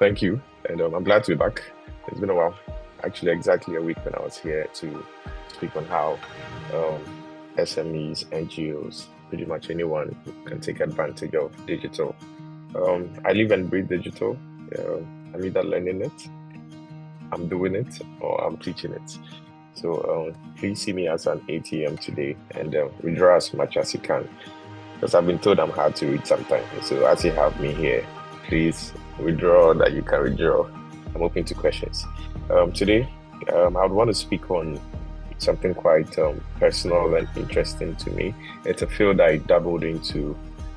Thank you, and I'm glad to be back. It's been a while, actually, exactly a week when I was here to speak on how um, SMEs, NGOs, pretty much anyone can take advantage of digital. I live and breathe digital. I'm either learning it, I'm doing it, or I'm teaching it. So please see me as an ATM today and withdraw as much as you can, because I've been told I'm hard to read sometimes. So as you have me here, please withdraw that you can withdraw. I'm open to questions. Today, I would want to speak on something quite personal and interesting to me. It's a field I dabbled into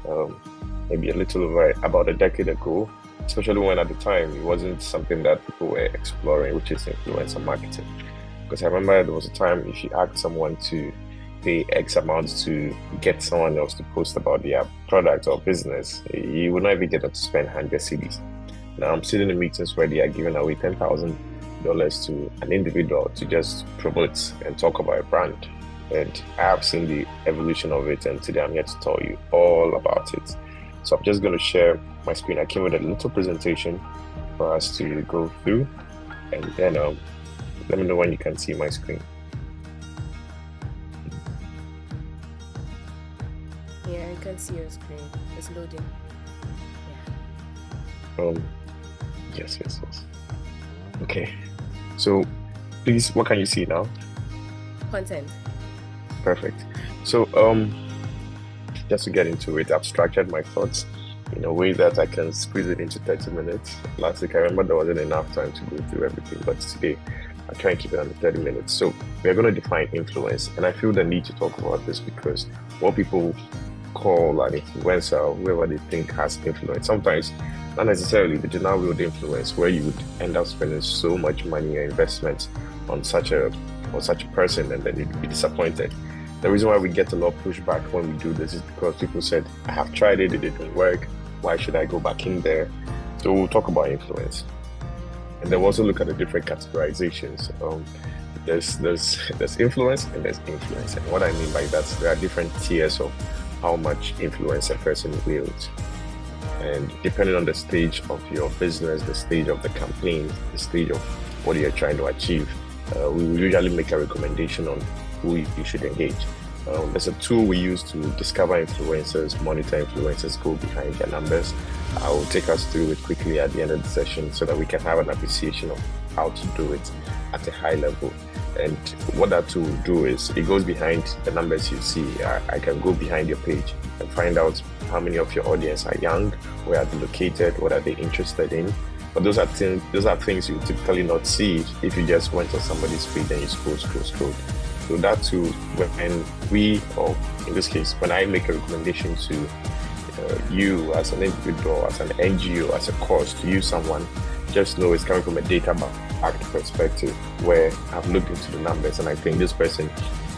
um, maybe a little over about a decade ago, especially when at the time it wasn't something that people were exploring, which is influencer marketing. Because I remember there was a time if you asked someone to pay X amount to get someone else to post about their product or business, you would not even get them to spend 100 CDs. Now I'm sitting in meetings where they are giving away $10,000 to an individual to just promote and talk about a brand. And I have seen the evolution of it, and today I'm here to tell you all about it. So I'm just going to share my screen. I came with a little presentation for us to go through, and then let me know when you can see my screen. Yeah, I can see your screen. It's loading. Um, yes. Okay. So please, what can you see now? Content. Perfect. So just to get into it, I've structured my thoughts in a way that I can squeeze it into 30 minutes. Last week, I remember there wasn't enough time to go through everything, but today I try and keep it under 30 minutes. So we're going to define influence, and I feel the need to talk about this because what people call an influencer or whoever they think has influence, sometimes not necessarily the general world influence, where you would end up spending so much money or investment on such a person, and then you'd be disappointed. The reason why we get a lot of pushback when we do this is because people said, I have tried it, it didn't work. Why should I go back in there? So we'll talk about influence. And then we'll also look at the different categorizations. There's influence and there's influence. And what I mean by that, there are different tiers of how much influence a person wields. And depending on the stage of your business, the stage of the campaign, the stage of what you're trying to achieve, we will usually make a recommendation on who you should engage. There's a tool we use to discover influencers, monitor influencers, go behind their numbers. I will take us through it quickly at the end of the session so that we can have an appreciation of how to do it at a high level. And what that tool will do is it goes behind the numbers you see. I can go behind your page and find out how many of your audience are young, where are they located, what are they interested in. But those are things you typically not see if you just went on somebody's page and you scroll. So that too, when we, or in this case, when I make a recommendation to you as an individual, as an NGO, as a cause to use someone, just know it's coming from a data-backed perspective where I've looked into the numbers and I think this person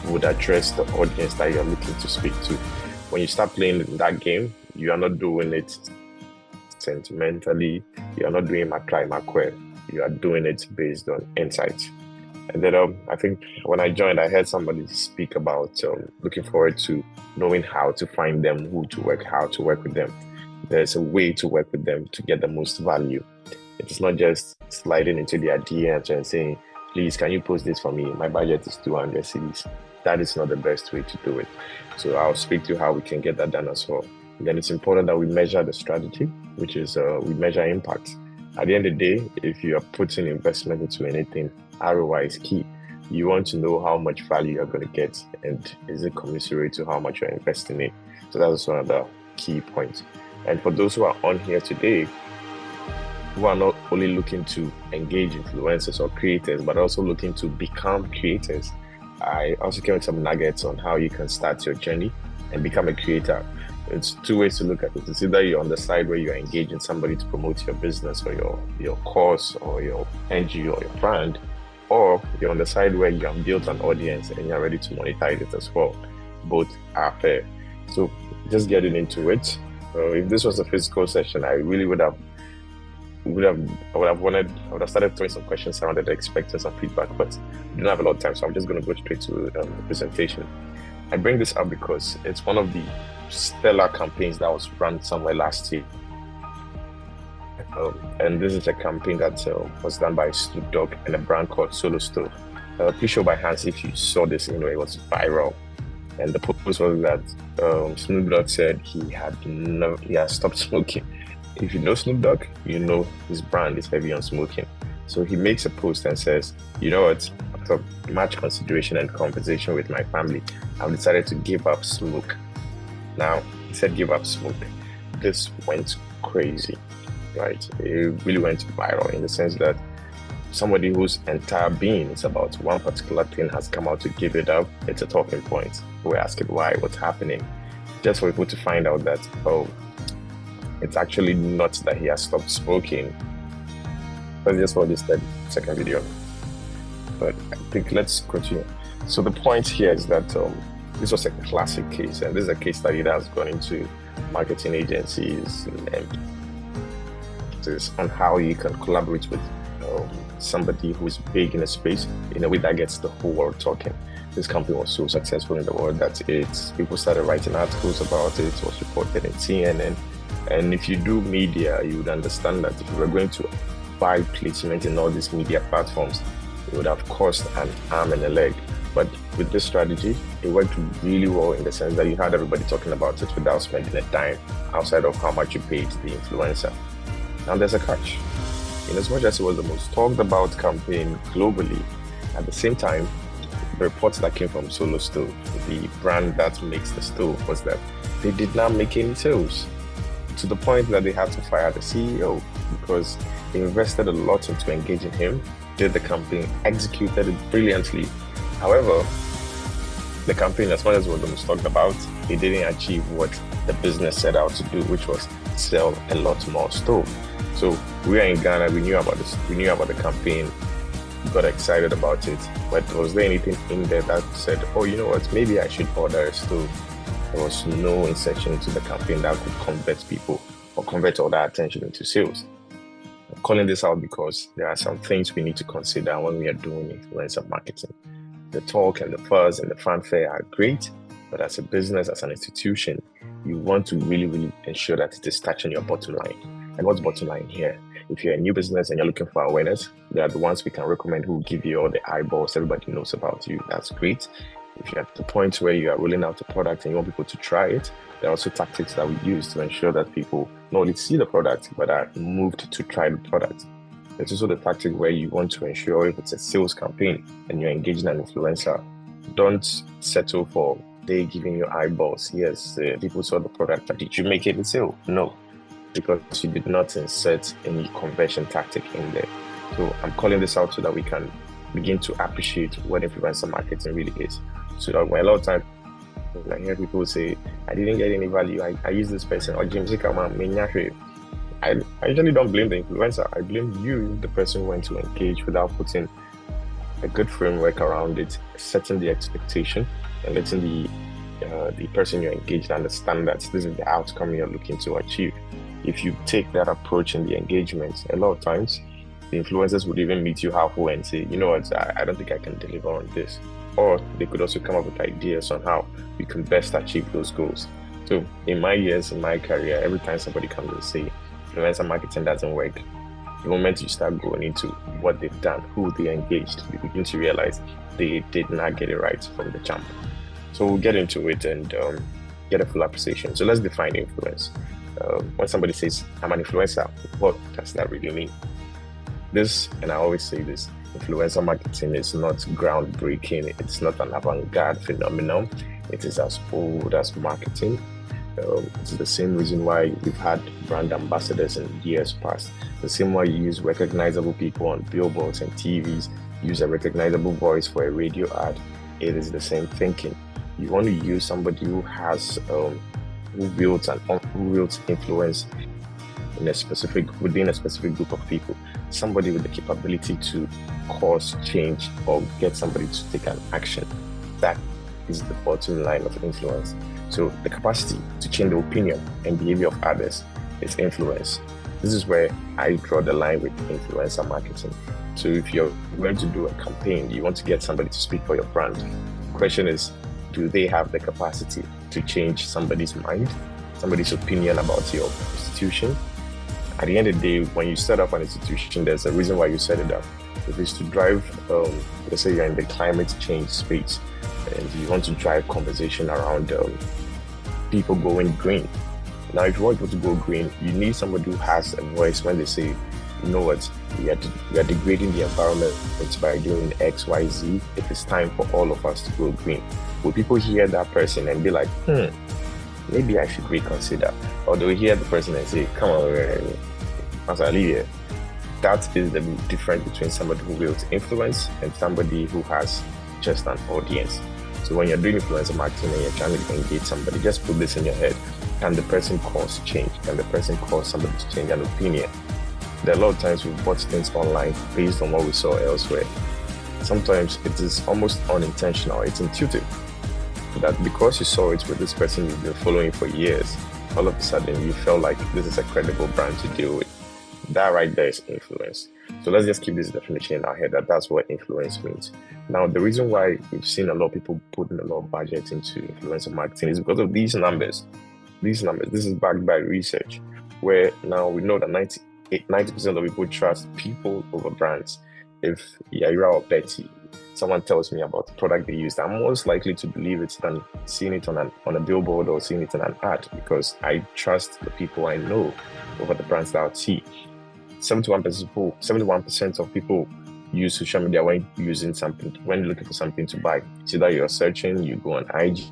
would address the audience that you're looking to speak to. When you start playing that game, you are not doing it sentimentally, you are not doing macquarie, you are doing it based on insight. And then I think when I joined, I heard somebody speak about looking forward to knowing how to find them, how to work with them. There's a way to work with them to get the most value. It's not just sliding into their DMs and saying, please, can you post this for me? My budget is 200 CDs. That is not the best way to do it. So I'll speak to how we can get that done as well. And then it's important that we measure the strategy, which is we measure impact. At the end of the day, if you are putting investment into anything, ROI is key. You want to know how much value you're going to get and is it commensurate to how much you're investing in. So that's one of the key points. And for those who are on here today, who are not only looking to engage influencers or creators, but also looking to become creators, I also came with some nuggets on how you can start your journey and become a creator. It's two ways to look at it. It's either you're on the side where you're engaging somebody to promote your business or your course or your NGO or your brand, or you're on the side where you have built an audience and you're ready to monetize it as well. Both are fair. So just getting into it. If this was a physical session, I really would have started throwing some questions around it, expecting some feedback, but we don't have a lot of time, so I'm just going to go straight to the presentation. I bring this up because it's one of the stellar campaigns that was run somewhere last year. And this is a campaign that was done by Snoop Dogg and a brand called Solo Stove. Please show by hands if you saw this. It was viral. And the purpose was that Snoop Dogg said he has stopped smoking. If you know Snoop Dogg, you know his brand is heavy on smoking. So he makes a post and says, you know what, after much consideration and conversation with my family, I've decided to give up smoke. Now, he said give up smoke. This went crazy, right? It really went viral in the sense that somebody whose entire being is about one particular thing has come out to give it up. It's a talking point. We're asking why, what's happening, just for people to find out that, oh, it's actually not that he has stopped smoking. Let's just watch this second video. But I think let's continue. So the point here is that this was a classic case, and this is a case study that has gone into marketing agencies and this on how you can collaborate with somebody who is big in a space in a way that gets the whole world talking. This company was so successful in the world that people started writing articles about it. It was reported in CNN. And if you do media, you would understand that if you were going to buy placement in all these media platforms, it would have cost an arm and a leg. But with this strategy, it worked really well in the sense that you had everybody talking about it without spending a dime outside of how much you paid the influencer. Now there's a catch. In as much as it was the most talked about campaign globally, at the same time, the reports that came from Solo Stove, the brand that makes the stove, was that they did not make any sales, to the point that they had to fire the CEO because they invested a lot into engaging him, did the campaign, executed it brilliantly. However, the campaign, as much as it was the most talked about, it didn't achieve what the business set out to do, which was sell a lot more stove. So we are in Ghana, we knew about this, we knew about the campaign, got excited about it, but was there anything in there that said, oh, you know what, maybe I should order a stove? There was no insertion into the campaign that could convert people or convert all that attention into sales. I'm calling this out because there are some things we need to consider when we are doing influencer marketing. The talk and the fuzz and the fanfare are great, but as a business, as an institution, you want to really, really ensure that it is touching your bottom line. And what's bottom line here? If you're a new business and you're looking for awareness, they are the ones we can recommend who give you all the eyeballs. Everybody knows about you. That's great. If you're at the point where you are rolling out a product and you want people to try it, there are also tactics that we use to ensure that people not only see the product, but are moved to try the product. There's also the tactic where you want to ensure if it's a sales campaign and you're engaging an influencer, don't settle for they giving you eyeballs. Yes, people saw the product, but did you make it a sale? No, because you did not insert any conversion tactic in there. So I'm calling this out so that we can begin to appreciate what influencer marketing really is. So that when a lot of times I hear people say, I didn't get any value, I use this person, or James I usually don't blame the influencer. I blame you, the person who went to engage without putting a good framework around it, setting the expectation, and letting the person you're engaged understand that this is the outcome you're looking to achieve. If you take that approach in the engagement, a lot of times the influencers would even meet you halfway and say, you know what, I don't think I can deliver on this. Or they could also come up with ideas on how we can best achieve those goals. So in my years, in my career, every time somebody comes and say influencer marketing doesn't work, the moment you start going into what they've done, who they engaged, you begin to realize they did not get it right from the jump. So we'll get into it and get a full appreciation. So let's define influence. When somebody says, I'm an influencer, what does that really mean? This, and I always say this, influencer marketing is not groundbreaking. It's not an avant-garde phenomenon. It is as old as marketing. It's the same reason why we've had brand ambassadors in years past. The same way you use recognizable people on billboards and TVs, use a recognizable voice for a radio ad. It is the same thinking. You want to use somebody who has who wields influence within a specific group of people, somebody with the capability to cause change or get somebody to take an action. That is the bottom line of influence. So the capacity to change the opinion and behavior of others is influence. This is where I draw the line with influencer marketing. So if you're going to do a campaign, you want to get somebody to speak for your brand. The question is, do they have the capacity to change somebody's mind, somebody's opinion about your institution? At the end of the day, when you set up an institution, there's a reason why you set it up. If it's to drive, let's say you're in the climate change space and you want to drive conversation around people going green. Now, if you want people to go green, you need somebody who has a voice when they say, you know what, we are degrading the environment by doing X, Y, Z. It is time for all of us to go green. Will people hear that person and be like, maybe I should reconsider? Or do we hear the person and say, come on, Masalia? That is the difference between somebody who wields influence and somebody who has just an audience. So when you're doing influencer marketing and you're trying to engage somebody, just put this in your head. Can the person cause change? Can the person cause somebody to change an opinion? There are a lot of times we've bought things online based on what we saw elsewhere. Sometimes it is almost unintentional. It's intuitive. That because you saw it with this person you've been following for years, all of a sudden you felt like this is a credible brand to deal with. That right there is influence. So let's just keep this definition in our head that that's what influence means. Now, the reason why we've seen a lot of people putting a lot of budget into influencer marketing is because of these numbers. This is backed by research, where now we know that 90% of people trust people over brands. If Yaira or Betty, someone tells me about the product they used, I'm most likely to believe it than seeing it on a billboard or seeing it in an ad, because I trust the people I know over the brands that I see. 71% of people use social media when using something, when looking for something to buy. So that you're searching, you go on IG.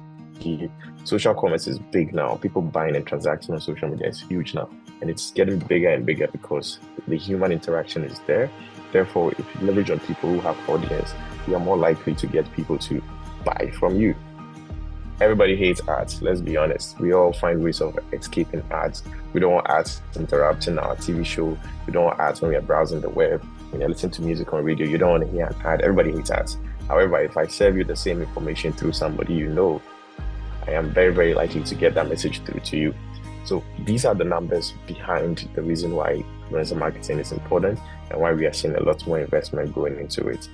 Social commerce is big now. People buying and transacting on social media is huge now. And it's getting bigger and bigger because the human interaction is there. Therefore, if you leverage on people who have audience, you are more likely to get people to buy from you. Everybody hates ads, let's be honest. We all find ways of escaping ads. We don't want ads interrupting our TV show. We don't want ads when we are browsing the web. When you're listening to music on radio, you don't want to hear an ad. Everybody hates ads. However, if I serve you the same information through somebody you know, I am very, very likely to get that message through to you. So these are the numbers behind the reason why influencer marketing is important and why we are seeing a lot more investment going into it.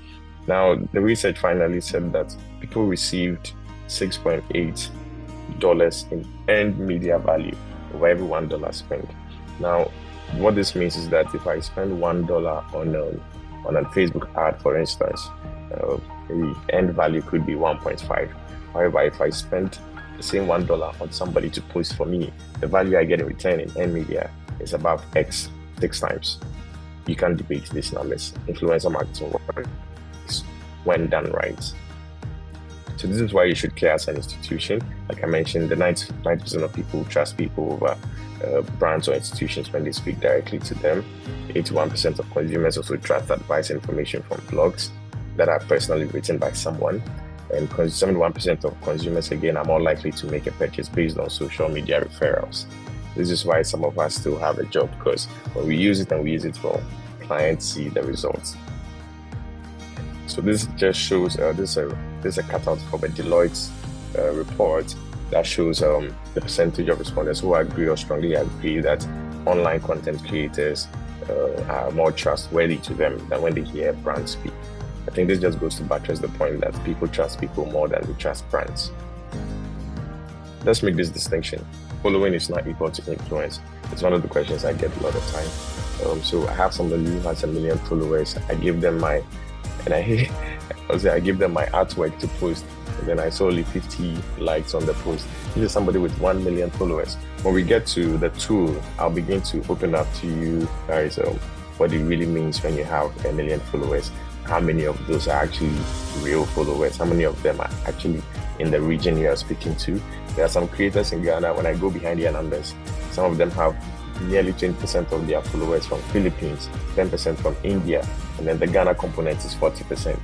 Now, the research finally said that people received $6.8 in earned media value over every $1 spent. Now, what this means is that if I spend $1 on a Facebook ad, for instance, the earned value could be 1.5. However, if I spend the same $1 on somebody to post for me, the value I get in return in earned media is about X 6 times. You can't debate these numbers. Influencer marketing works when done right. So this is why you should care as an institution. Like I mentioned, the 90% of people trust people over brands or institutions when they speak directly to them. 81% of consumers also trust advice and information from blogs that are personally written by someone. And 71% of consumers, again, are more likely to make a purchase based on social media referrals. This is why some of us still have a job, because when we use it and we use it well, clients see the results. So this just shows, this is a cutout from a Deloitte report that shows the percentage of respondents who agree or strongly agree that online content creators are more trustworthy to them than when they hear brands speak. I think this just goes to buttress the point that people trust people more than they trust brands. Let's make this distinction. Following is not equal to influence. It's one of the questions I get a lot of time. So I have somebody who has 1 million followers. I give them my artwork to post, and then I saw only 50 likes on the post. This is somebody with 1 million followers. When we get to the tool, I'll begin to open up to you guys what it really means when you have 1 million followers. How many of those are actually real followers? How many of them are actually in the region you are speaking to? There are some creators in Ghana, when I go behind their numbers, some of them have nearly 20% of their followers from Philippines, 10% from India, and then the Ghana component is 40%.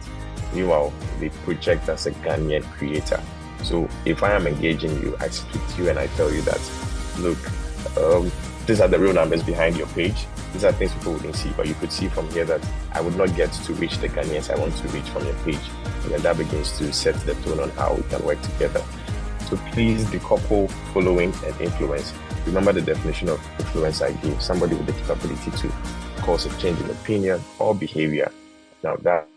Meanwhile, they project as a Ghanaian creator. So if I am engaging you, I speak to you and I tell you that, look, these are the real numbers behind your page. These are things people wouldn't see, but you could see from here that I would not get to reach the Ghanaians I want to reach from your page. And then that begins to set the tone on how we can work together. So please decouple following and influence. Remember the definition of influence I gave: somebody with the capability to cause a change in opinion or behavior. Now that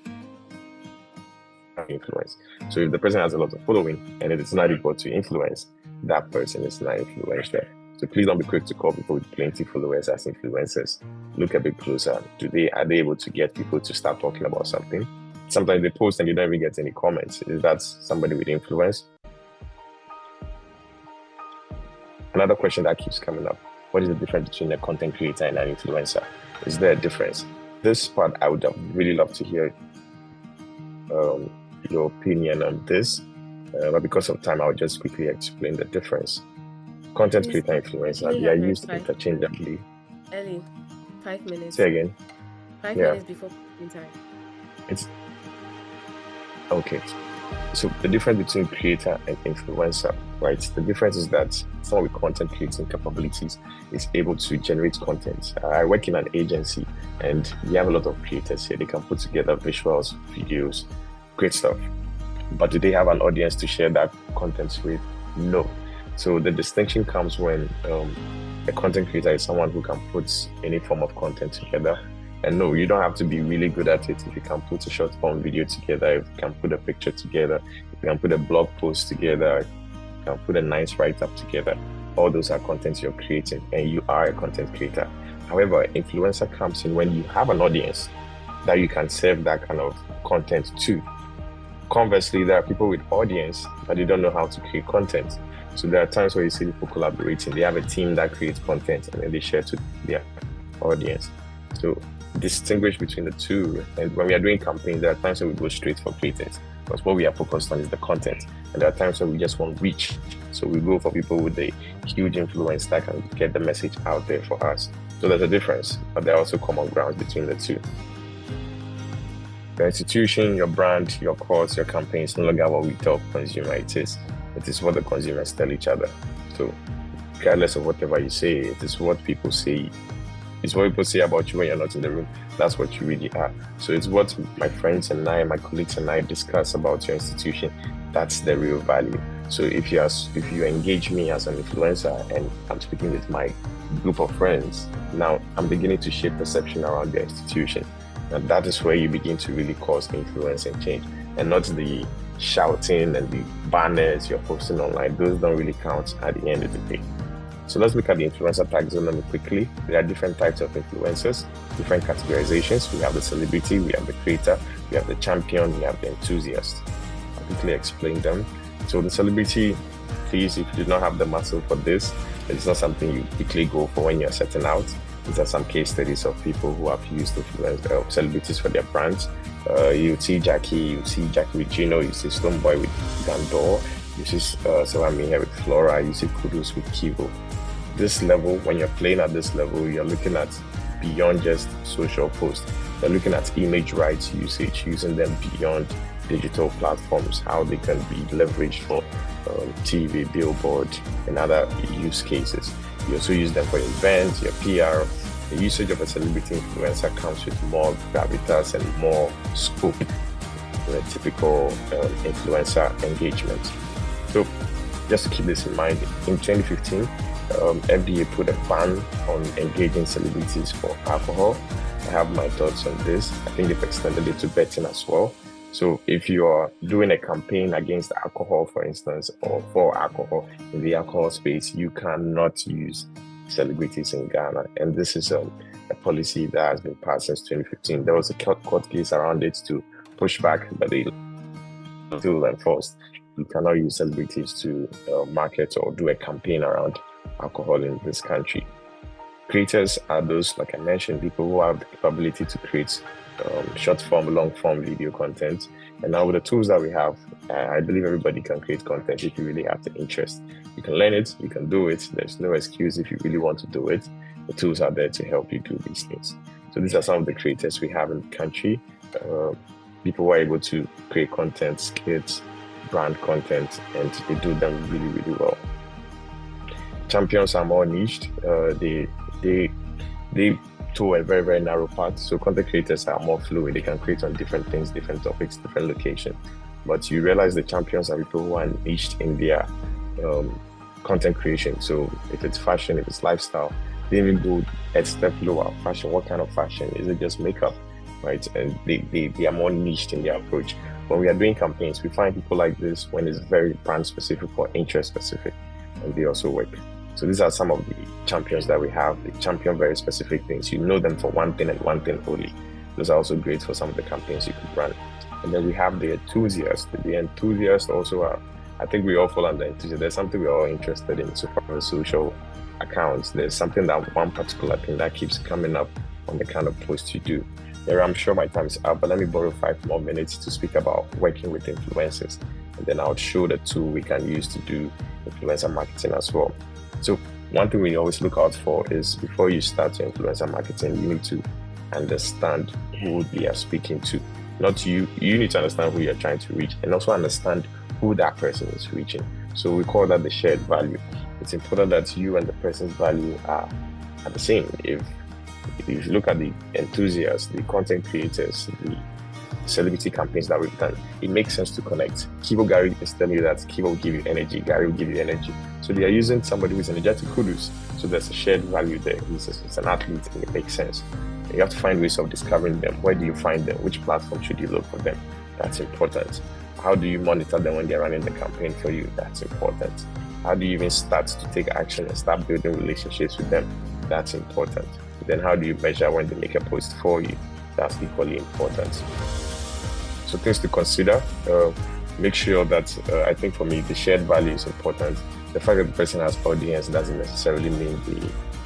influence. So if the person has a lot of following and it is not equal to influence, that person is not influential. So please don't be quick to call people with plenty followers as influencers. Look a bit closer. Are they able to get people to start talking about something? Sometimes they post and you don't even get any comments. Is that somebody with influence? Another question that keeps coming up: what is the difference between a content creator and an influencer? Is there a difference? This part, I would really love to hear your opinion on this. But because of time, I'll just quickly explain the difference. Content creator and influencer, they are used interchangeably. Ellie, 5 minutes. Say again. 5 minutes before time. It's okay. So the difference between creator and influencer, right? The difference is that someone with content creating capabilities is able to generate content. I work in an agency and we have a lot of creators here. They can put together visuals, videos, great stuff. But do they have an audience to share that content with? No. So the distinction comes when a content creator is someone who can put any form of content together. And no, you don't have to be really good at it. If you can put a short form video together, if you can put a picture together, if you can put a blog post together, you can put a nice write-up together, all those are content you're creating and you are a content creator. However, influencer comes in when you have an audience that you can serve that kind of content to. Conversely, there are people with audience, but they don't know how to create content. So there are times where you see people collaborating. They have a team that creates content and then they share to their audience. So distinguish between the two. And when we are doing campaigns, there are times where we go straight for creators because what we are focused on is the content. And there are times where we just want reach. So we go for people with a huge influence that can get the message out there for us. So there's a difference, but there are also common grounds between the two. The institution, your brand, your cause, your campaign is no longer what we tell consumer it is. It is what the consumers tell each other. So regardless of whatever you say, it is what people say. It's what people say about you when you're not in the room. That's what you really are. So it's what my friends and I, my colleagues and I discuss about your institution. That's the real value. So if you engage me as an influencer and I'm speaking with my group of friends, now I'm beginning to shape perception around your institution. And that is where you begin to really cause influence and change, and not the shouting and the banners you're posting online. Those don't really count at the end of the day. So let's look at the influencer taxonomy quickly. There are different types of influencers, different categorizations. We have the celebrity, we have the creator, we have the champion, we have the enthusiast. I'll quickly explain them. So the celebrity, please, if you do not have the muscle for this, it's not something you quickly go for when you're setting out. These are some case studies of people who have used celebrities for their brands. You see Jackie with Gino, you see Stoneboy with Gandor, you see Salami here with Flora, you see Kudus with Kivo. This level, when you're playing at this level, you're looking at beyond just social posts. You're looking at image rights usage, using them beyond digital platforms, how they can be leveraged for TV, billboard, and other use cases. You also use them for events, your PR. The usage of a celebrity influencer comes with more gravitas and more scope than a typical influencer engagement. So just to keep this in mind, in 2015, FDA put a ban on engaging celebrities for alcohol. I have my thoughts on this. I think they've extended it to betting as well. So if you are doing a campaign against alcohol, for instance, or for alcohol in the alcohol space, you cannot use celebrities in Ghana. And this is a policy that has been passed since 2015. There was a court case around it to push back, but they still enforced. You cannot use celebrities to market or do a campaign around alcohol in this country. Creators are those, like I mentioned, people who have the capability to create short form, long form video content. And now with the tools that we have, I believe everybody can create content if you really have the interest. You can learn it, you can do it. There's no excuse if you really want to do it. The tools are there to help you do these things. So these are some of the creators we have in the country. People who are able to create content, skits, brand content, and they do them really, really well. Champions are more niched. They to a very, very narrow path. So content creators are more fluid. They can create on different things, different topics, different locations. But you realize the champions are people who are niched in their content creation. So if it's fashion, if it's lifestyle, they even go a step lower. Fashion, what kind of fashion? Is it just makeup? Right? And they are more niched in their approach. When we are doing campaigns, we find people like this when it's very brand specific or interest specific, and they also work. So these are some of the champions that we have. They champion very specific things. You know them for one thing and one thing only. Those are also great for some of the campaigns you could run. And then we have the enthusiasts. The enthusiasts also are, I think we all fall under enthusiasts. There's something we're all interested in. So for the social accounts, there's something that one particular thing that keeps coming up on the kind of post you do. There, I'm sure my time is up, but let me borrow 5 more minutes to speak about working with influencers. And then I'll show the tool we can use to do influencer marketing as well. So one thing we always look out for is before you start your influencer marketing, you need to understand who you are speaking to. Not you need to understand who you're trying to reach and also understand who that person is reaching. So we call that the shared value. It's important that you and the person's value are the same. If you look at the enthusiasts, the content creators, the celebrity campaigns that we've done, it makes sense to connect. Kivo Gary is telling you that Kivo will give you energy, Gary will give you energy. So they are using somebody who's energetic kudos. So there's a shared value there. He's an athlete and it makes sense. You have to find ways of discovering them. Where do you find them? Which platform should you look for them? That's important. How do you monitor them when they're running the campaign for you? That's important. How do you even start to take action and start building relationships with them? That's important. Then how do you measure when they make a post for you? That's equally important. So things to consider. Make sure that, I think for me, the shared value is important. The fact that the person has audience doesn't necessarily mean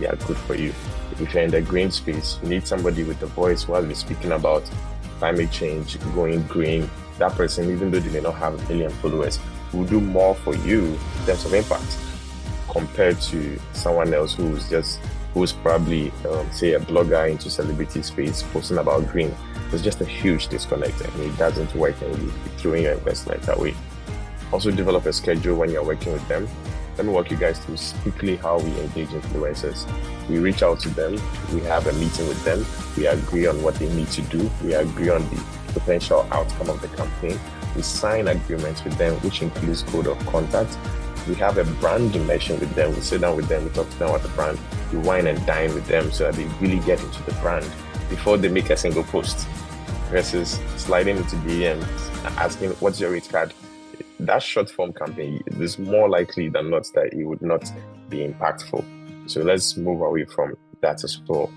they are good for you. If you're in the green space, you need somebody with a voice who has been speaking about climate change, going green. That person, even though they may not have 1 million followers, will do more for you in terms of impact compared to someone else who's probably, say, a blogger into celebrity space posting about green. There's just a huge disconnect and it doesn't work and you're throwing your investment away. Also develop a schedule when you're working with them. Let me walk you guys through quickly how we engage influencers. We reach out to them, we have a meeting with them, we agree on what they need to do, we agree on the potential outcome of the campaign, we sign agreements with them, which includes code of contact. We have a brand immersion with them, we sit down with them, we talk to them about the brand, we wine and dine with them so that they really get into the brand before they make a single post, versus sliding into DMs asking, what's your rate card? That short form campaign is more likely than not that it would not be impactful. So let's move away from that as well.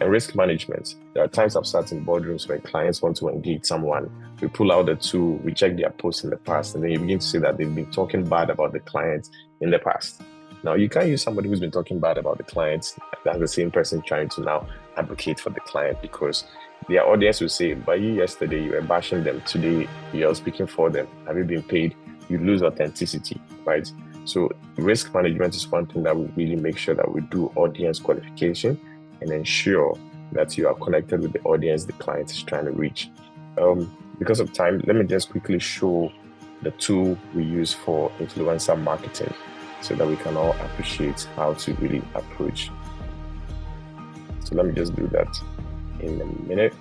And risk management. There are times I've sat in boardrooms where clients want to engage someone. We pull out the tool, we check their posts in the past, and then you begin to see that they've been talking bad about the clients in the past. Now, you can't use somebody who's been talking bad about the clients as the same person trying to now advocate for the client, because their audience will say, but you yesterday, you were bashing them. Today, you're speaking for them. Have you been paid? You lose authenticity, right? So risk management is one thing that we really make sure that we do audience qualification and ensure that you are connected with the audience the client is trying to reach. Because of time, let me just quickly show the tool we use for influencer marketing so that we can all appreciate how to really approach. So let me just do that in a minute.